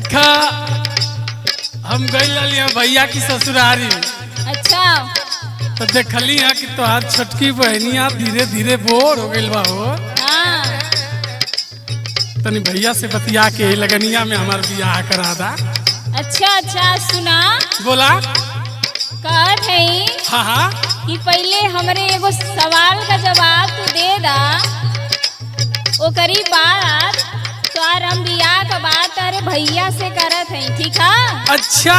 देखा हम गई भैया की ससुरारी। अच्छा तो देखली है कि तोहार छोटकी बहनिया धीरे धीरे बोर हो गई बा हो। हाँ तनी भैया से बतिया के लगनिया में हमार बियाह करा दा। अच्छा सुना बोला। कहत है हाँ हाँ कि पहले हमरे एगो सवाल का जवाब तू दे दा, ओकरी बाद तोहार हम बियाह का बात तारे भैया से करत है, ठीक है? अच्छा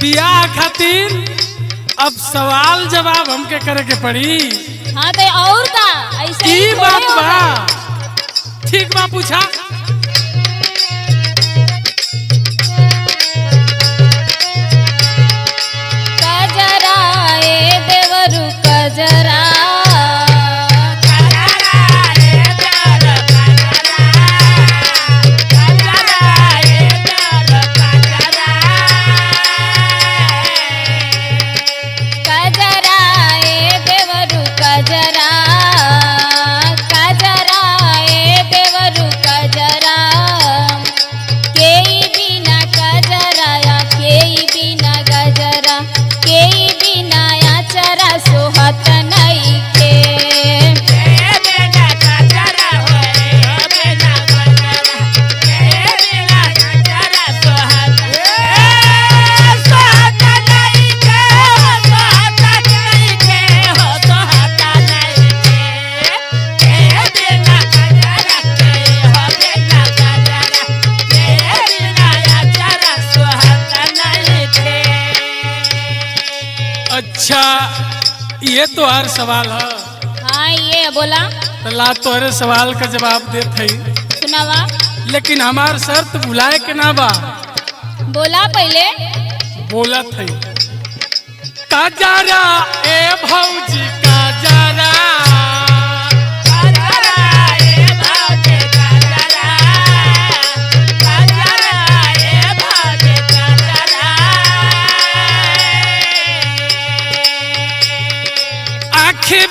बियाह खातिर अब सवाल जवाब हमके करे के पड़ी। हाँ तो और का ऐसे ही ई बात बा। ठीक बा पूछा। कजरा ए देवरु कजरा अच्छा ये तो हर सवाल है। हाँ ये बोला। तो ला तोहरे सवाल का जवाब देत है। सुनावा। लेकिन हमार शर्त भुलाए के ना बा। बोला पहले। बोलत है काजरा ए भौजी काजरा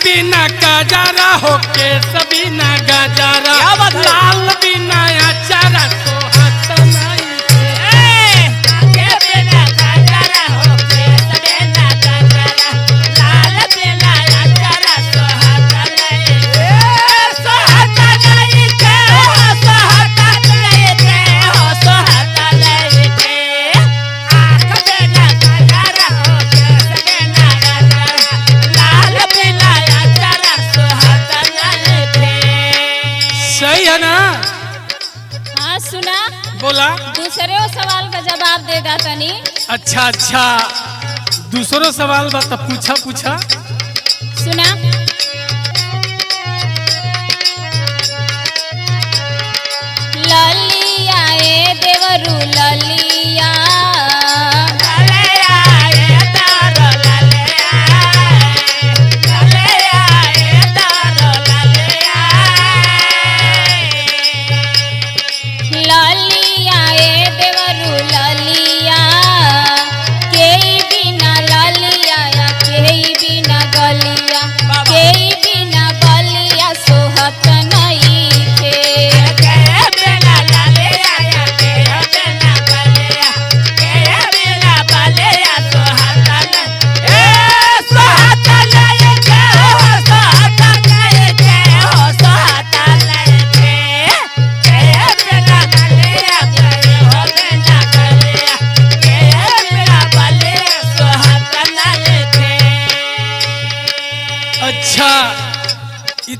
बिना गजरा होके सभी ना गजरा लाल बिना अचारा सोहत नहीं के बिना गजरा होके सभी ना गजरा लाल बिना अचारा सोहत नहीं के सोहत नहीं के सोहत नहीं के सोहत नहीं के आँख बिना गजरा होके सभी ना गजरा लाल बिना सही है ना? हाँ सुना। बोला। दूसरे सवाल का जवाब देगा तनी। अच्छा दूसरो सवाल बा तो पूछा पूछा। सुना। ललिया ए देवरु ललिया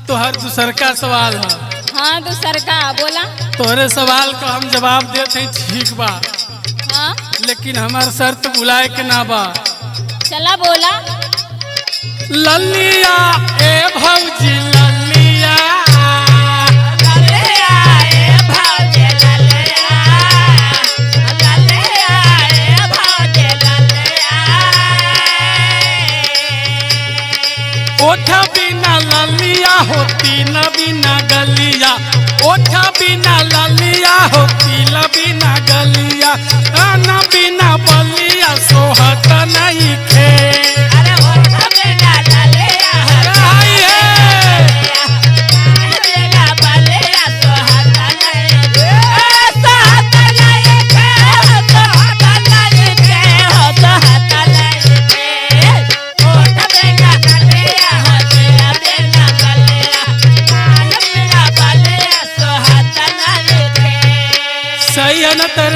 तो हर दूसर का सवाल है। हाँ दूसर का बोला। तोहरे सवाल का हम जवाब देते हैं ठीक बा। हाँ लेकिन हमार शर्त भुलाए के ना बा। चला बोला। ललिया ए भौजी ललिया ललिया ए भौजी ललिया ललिया ए भौजी ललिया ओठा बिना ललिया होती न बिना गलिया ओठा बिना ललिया होती न बिना गलिया न बिना बलिया सोहत नहीं खे। अरे ओठा बिना ललिया बिना बलिया सोहत नहीं सोहत नहीं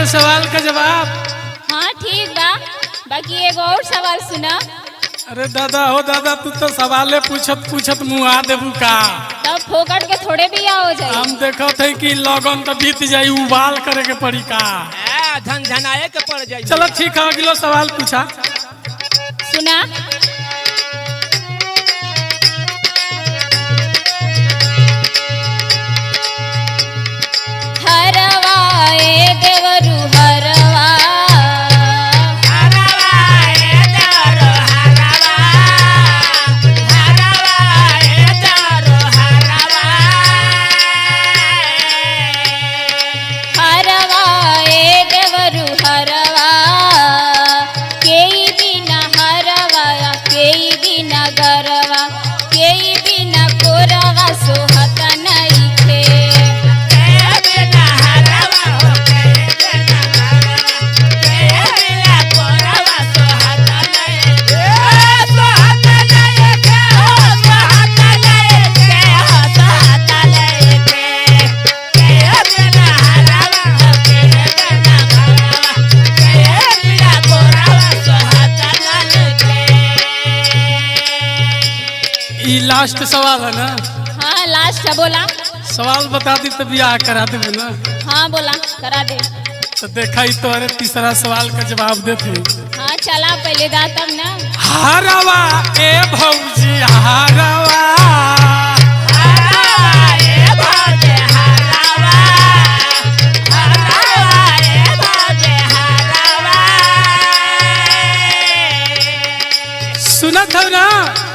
सवाल का जवाब? हाँ ठीक बा, बाकी एगो और सवाल सुना। अरे दादा हो दादा, तू तो सवाले पूछत पूछत मुँह आ देबू का। तब फोकट के थोड़े भी हो जाए। हम देखो थे कि लगन तो बीत जाई, उबाल करे के पड़ी का। झनझनाए के पड़ जाए। चलो ठीक है, अगलो सवाल पूछा। सुना, हरवा ए देवरू हरवा, हरवा ए देवरू हरवा, केई बिना हरवा केई बिना गरवा, केई बिना कोरवा सोहत नइखे। ये लास्ट सवाल है ना? हाँ लास्ट है, बोला। सवाल बता दी तो ब्याह करा देबू ना? हाँ बोला, करा दे। तो देखा ही तो, अरे तीसरा सवाल का जवाब देते। हाँ चला पहले दा तब ना। हारवा ए भौजी हारवा, सुनत हो ना?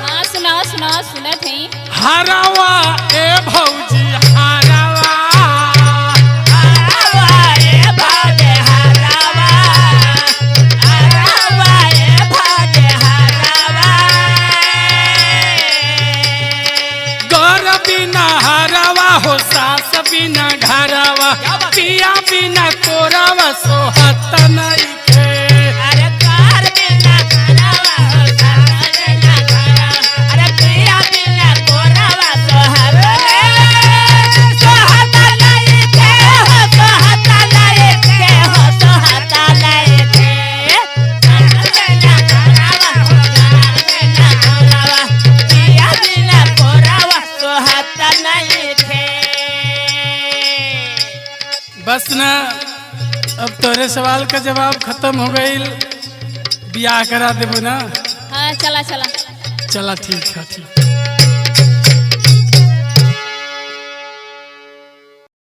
हाँ सुनाओ सुनाओ, सुनत है। हारवा ए भौजी हारवा, गौर बिना हरवा हो, सास बिना घरवा, पिया बिना कोरवा सोहत नइखे। बस ना, अब तोरे सवाल का जवाब खत्म हो गई, ब्याह करा देबू ना? हाँ चला चला। चला ठीक है, ठीक।